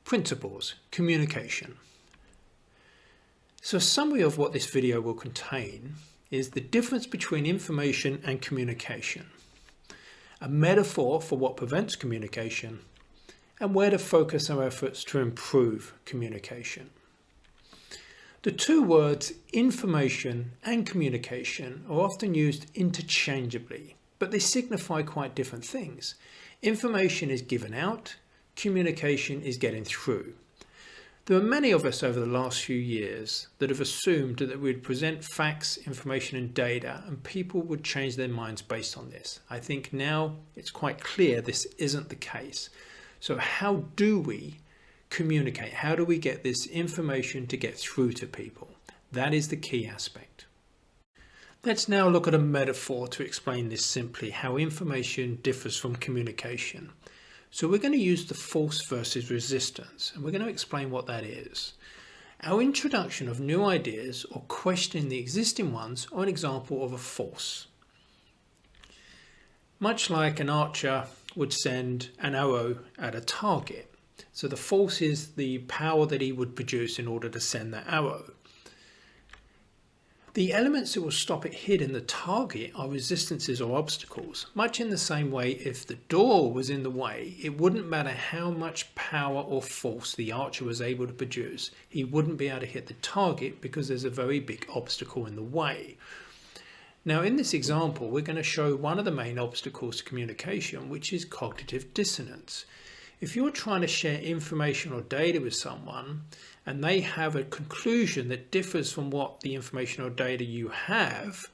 Principles, communication. So a summary of what this video will contain is the difference between information and communication, a metaphor for what prevents communication, and where to focus our efforts to improve communication. The two words information and communication are often used interchangeably, but they signify quite different things. Information is given out, communication is getting through. There are many of us over the last few years that have assumed that we'd present facts, information and data and people would change their minds based on this. I think now it's quite clear this isn't the case. So how do we communicate? How do we get this information to get through to people? That is the key aspect. Let's now look at a metaphor to explain this simply, how information differs from communication. So we're going to use the force versus resistance, and we're going to explain what that is. Our introduction of new ideas or questioning the existing ones are an example of a force. Much like an archer would send an arrow at a target. So the force is the power that he would produce in order to send that arrow. The elements that will stop it hitting the target are resistances or obstacles. Much in the same way, if the door was in the way, it wouldn't matter how much power or force the archer was able to produce. He wouldn't be able to hit the target because there's a very big obstacle in the way. Now in this example, we're going to show one of the main obstacles to communication, which is cognitive dissonance. If you're trying to share information or data with someone and they have a conclusion that differs from what the information or data you have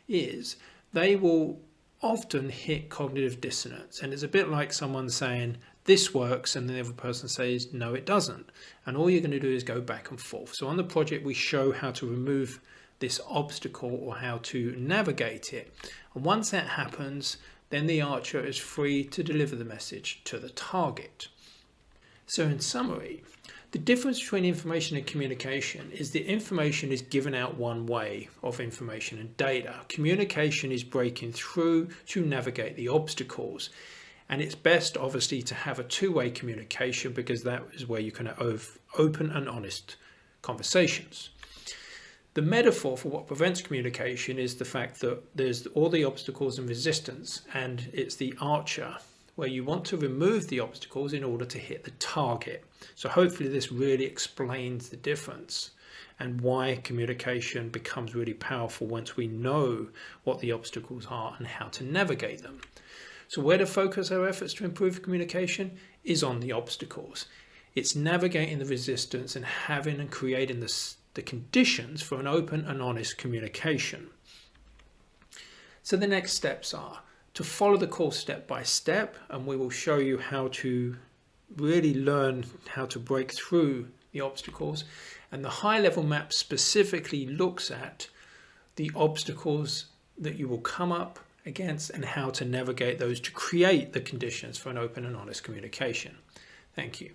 is, they will often hit cognitive dissonance. And it's a bit like someone saying, this works, and the other person says, no, it doesn't. And all you're going to do is go back and forth. So on the project, we show how to remove this obstacle or how to navigate it. And once that happens, then the archer is free to deliver the message to the target. So in summary, the difference between information and communication is that information is given out one way of information and data. Communication is breaking through to navigate the obstacles. And it's best obviously to have a two-way communication because that is where you can have open and honest conversations. The metaphor for what prevents communication is the fact that there's all the obstacles and resistance, and it's the archer where you want to remove the obstacles in order to hit the target. So hopefully this really explains the difference and why communication becomes really powerful once we know what the obstacles are and how to navigate them. So where to focus our efforts to improve communication is on the obstacles. It's navigating the resistance and having and creating the conditions for an open and honest communication. So the next steps are to follow the course step by step, and we will show you how to really learn how to break through the obstacles. And the high level map specifically looks at the obstacles that you will come up against and how to navigate those to create the conditions for an open and honest communication. Thank you.